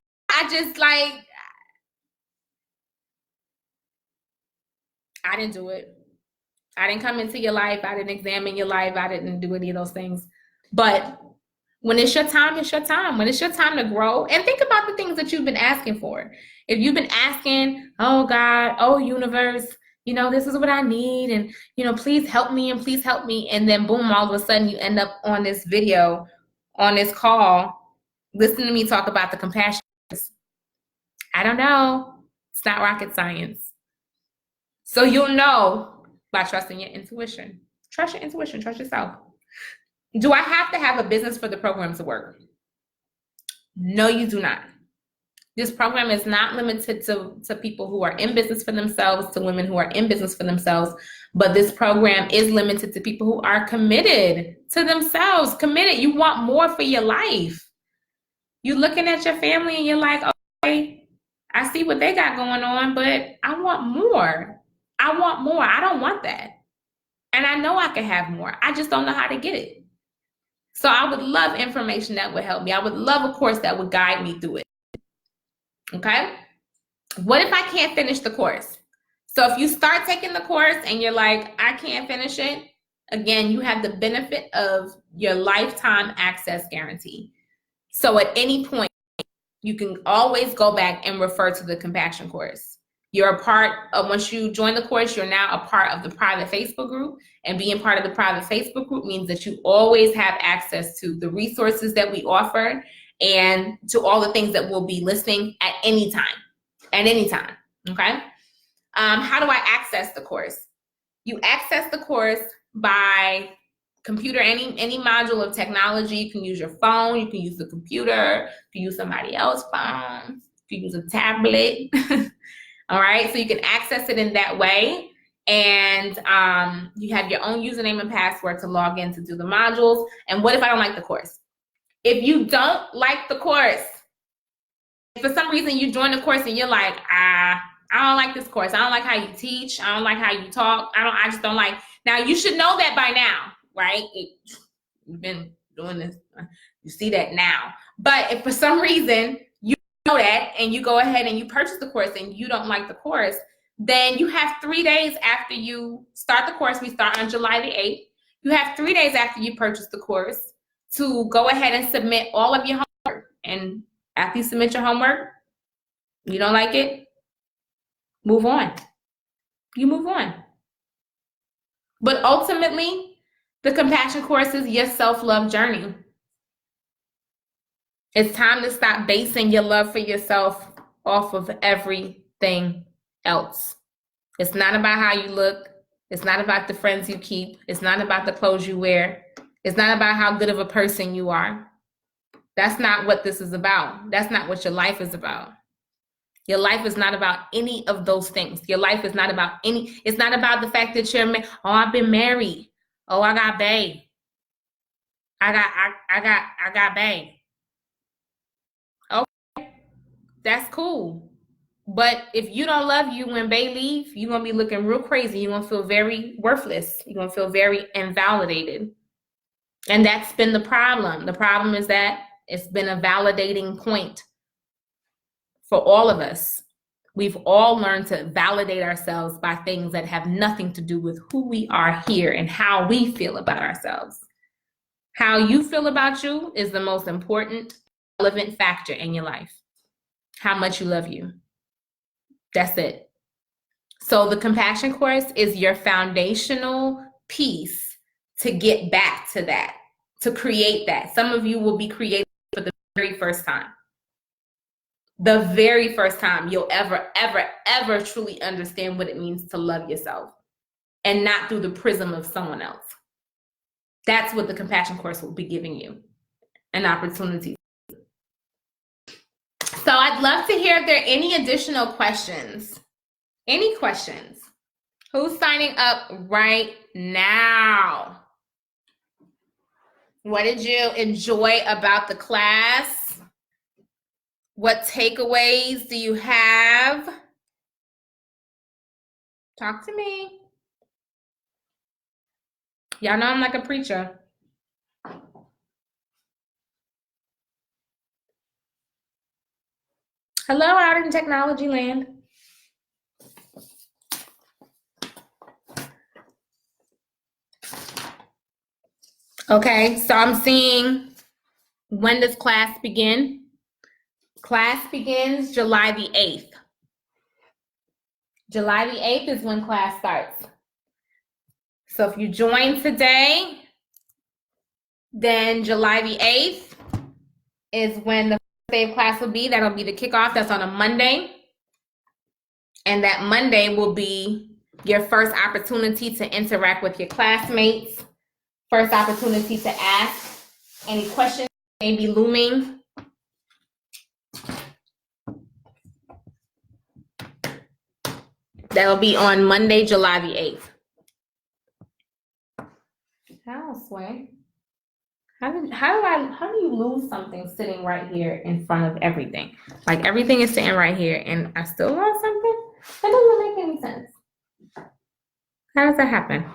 I didn't do it. I didn't come into your life. I didn't examine your life. I didn't do any of those things. But when it's your time, it's your time. When it's your time to grow, and think about the things that you've been asking for. If you've been asking, oh God, oh universe, this is what I need, and please help me, and then boom, all of a sudden you end up on this video, on this call, listening to me talk about the compassion. I don't know. It's not rocket science. So you'll know by trusting your intuition. Trust your intuition, trust yourself. Do I have to have a business for the program to work? No, you do not. This program is not limited to people who are in business for themselves, to women who are in business for themselves, but this program is limited to people who are committed to themselves, committed. You want more for your life. You're looking at your family and you're like, okay, I see what they got going on, but I want more. I want more. I don't want that. And I know I can have more. I just don't know how to get it. So I would love information that would help me. I would love a course that would guide me through it. Okay? What if I can't finish the course? So if you start taking the course and you're like, I can't finish it, again, you have the benefit of your lifetime access guarantee. So at any point, you can always go back and refer to the compassion course. You're a part of, once you join the course, you're now a part of the private Facebook group. And being part of the private Facebook group means that you always have access to the resources that we offer and to all the things that we'll be listing at any time. At any time, okay? How do I access the course? You access the course by computer, any module of technology. You can use your phone, you can use the computer, you can use somebody else's phone, you can use a tablet. All right, so you can access it in that way. And you have your own username and password to log in to do the modules. And what if I don't like the course? If you don't like the course, if for some reason you join the course and you're like, I don't like this course. I don't like how you teach. I don't like how you talk. I just don't like. Now, you should know that by now, right? You've been doing this. You see that now. But if for some reason you know that and you go ahead and you purchase the course and you don't like the course, then you have 3 days after you start the course. We start on July the 8th. You have 3 days after you purchase the course to go ahead and submit all of your homework. And after you submit your homework, you don't like it, move on. You move on. But ultimately, the compassion course is your self-love journey. It's time to stop basing your love for yourself off of everything else. It's not about how you look. It's not about the friends you keep. It's not about the clothes you wear. It's not about how good of a person you are. That's not what this is about. That's not what your life is about. Your life is not about any of those things. Your life is not about it's not about the fact that you're, I've been married. Oh, I got bae. I got bae. Okay, that's cool. But if you don't love you when bae leave, you're going to be looking real crazy. You're going to feel very worthless. You're going to feel very invalidated. And that's been the problem. The problem is that it's been a validating point for all of us. We've all learned to validate ourselves by things that have nothing to do with who we are here and how we feel about ourselves. How you feel about you is the most important, relevant factor in your life. How much you love you. That's it. So the compassion course is your foundational piece to get back to that, to create that. Some of you will be creating for the very first time. The very first time you'll ever truly understand what it means to love yourself and not through the prism of someone else. That's what the compassion course will be giving you, an opportunity. So I'd love to hear if there are any additional questions. Any questions? Who's signing up right now? What did you enjoy about the class? What takeaways do you have? Talk to me. Y'all know I'm like a preacher. Hello out in technology land. Okay, so I'm seeing, when does class begin? Class begins July the 8th. July the 8th is when class starts. So if you join today, then July the 8th is when the first day of class will be. That'll be the kickoff. That's on a Monday. And that Monday will be your first opportunity to interact with your classmates, first opportunity to ask any questions that may be looming. That'll be on Monday, July the 8th. How, Sway? How do you lose something sitting right here in front of everything? Like everything is sitting right here and I still lost something? That doesn't make any sense. How does that happen?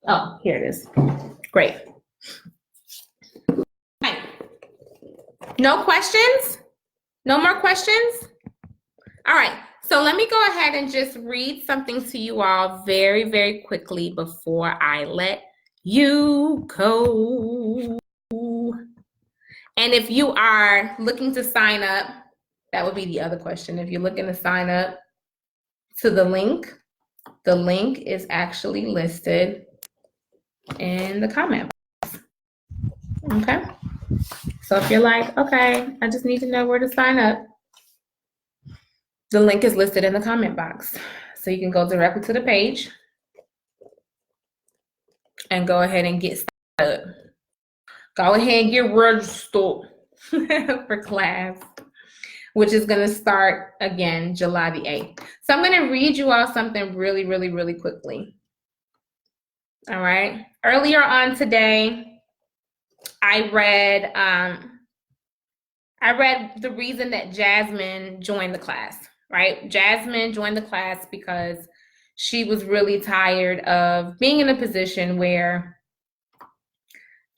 Oh, here it is. Great. Okay. No questions? No more questions? All right. So let me go ahead and just read something to you all very, very quickly before I let you go. And if you are looking to sign up, that would be the other question. If you're looking to sign up to the link is actually listed in the comment box. Okay. So if you're like, okay, I just need to know where to sign up, the link is listed in the comment box. So you can go directly to the page and go ahead and get started. Go ahead and get registered for class, which is going to start again July the 8th. So I'm going to read you all something really, really, really quickly. All right. Earlier on today, I read the reason that Jasmine joined the class, right? Jasmine joined the class because she was really tired of being in a position where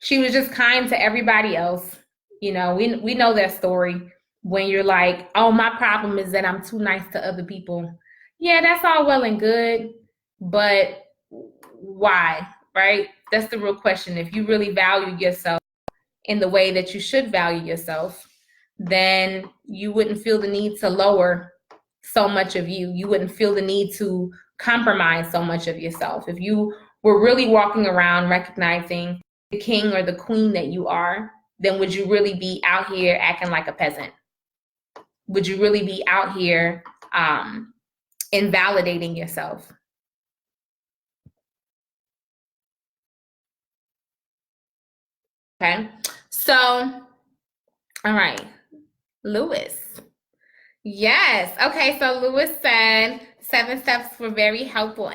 she was just kind to everybody else. You know, we know that story when you're like, oh, my problem is that I'm too nice to other people. Yeah, that's all well and good, but why, right? That's the real question. If you really value yourself in the way that you should value yourself, then you wouldn't feel the need to lower so much of you. You wouldn't feel the need to compromise so much of yourself. If you were really walking around recognizing the king or the queen that you are, then would you really be out here acting like a peasant? Would you really be out here invalidating yourself? Okay, so, all right, Lewis. Yes, okay, so Lewis said 7 steps were very helpful,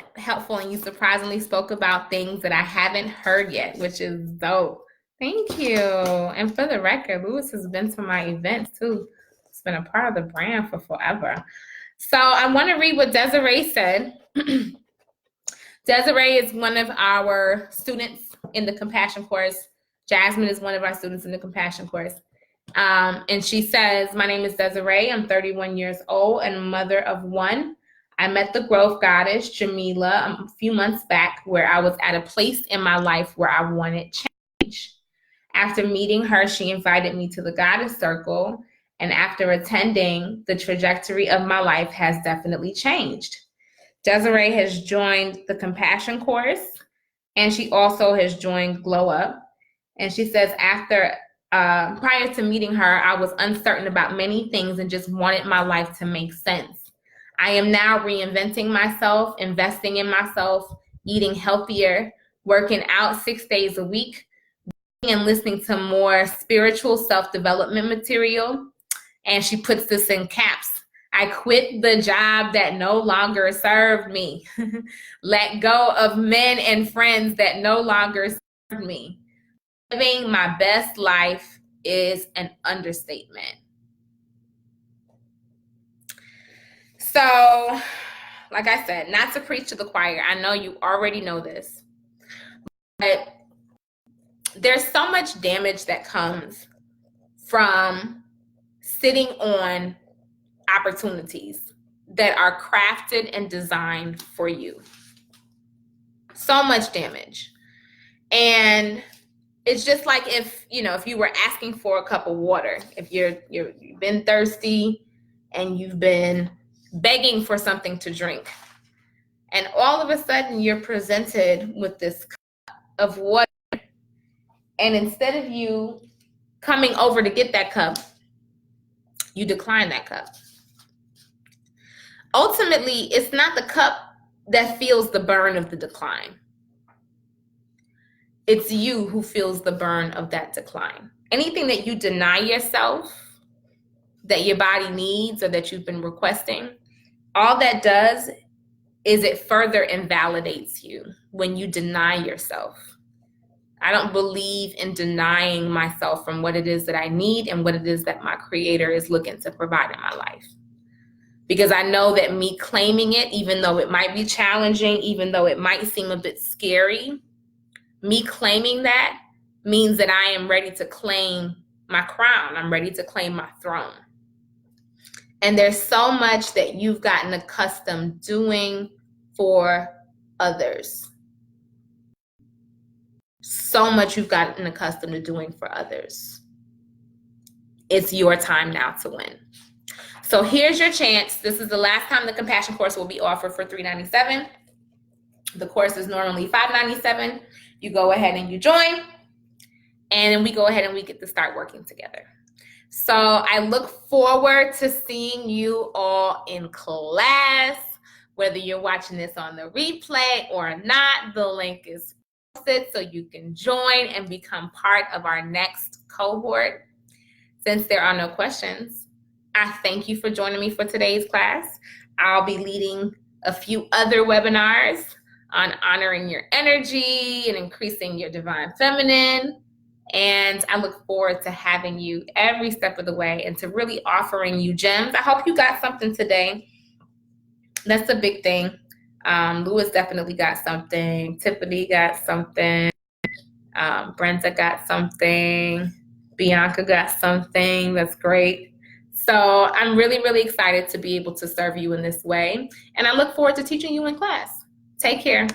and you surprisingly spoke about things that I haven't heard yet, which is dope. Thank you. And for the record, Lewis has been to my events too. It's been a part of the brand for forever. So I want to read what Desiree said. Desiree is one of our students in the compassion course. Jasmine is one of our students in the compassion course. And she says, my name is Desiree. I'm 31 years old and mother of one. I met the growth goddess, Jamila, a few months back where I was at a place in my life where I wanted change. After meeting her, she invited me to the goddess circle. And after attending, the trajectory of my life has definitely changed. Desiree has joined the compassion course, and she also has joined Glow Up. And she says, prior to meeting her, I was uncertain about many things and just wanted my life to make sense. I am now reinventing myself, investing in myself, eating healthier, working out 6 days a week, and listening to more spiritual self-development material. And she puts this in caps. I quit the job that no longer served me. Let go of men and friends that no longer served me. Living my best life is an understatement. So, like I said, not to preach to the choir. I know you already know this. But there's so much damage that comes from sitting on opportunities that are crafted and designed for you. So much damage. And it's just like if you were asking for a cup of water, if you've been thirsty and you've been begging for something to drink, and all of a sudden you're presented with this cup of water, and instead of you coming over to get that cup, you decline that cup. Ultimately, it's not the cup that feels the burn of the decline. It's you who feels the burn of that decline. Anything that you deny yourself, that your body needs or that you've been requesting, all that does is it further invalidates you when you deny yourself. I don't believe in denying myself from what it is that I need and what it is that my Creator is looking to provide in my life. Because I know that me claiming it, even though it might be challenging, even though it might seem a bit scary, me claiming that means that I am ready to claim my crown. I'm ready to claim my throne. And there's so much that you've gotten accustomed doing for others. So much you've gotten accustomed to doing for others. It's your time now to win. So here's your chance. This is the last time the compassion course will be offered for $397. The course is normally $597. You go ahead and you join, and then we go ahead and we get to start working together. So I look forward to seeing you all in class, whether you're watching this on the replay or not. The link is posted so you can join and become part of our next cohort. Since there are no questions, I thank you for joining me for today's class. I'll be leading a few other webinars on honoring your energy and increasing your divine feminine. And I look forward to having you every step of the way and to really offering you gems. I hope you got something today. That's a big thing. Lewis definitely got something. Tiffany got something. Brenda got something. Bianca got something. That's great. So I'm really, really excited to be able to serve you in this way. And I look forward to teaching you in class. Take care.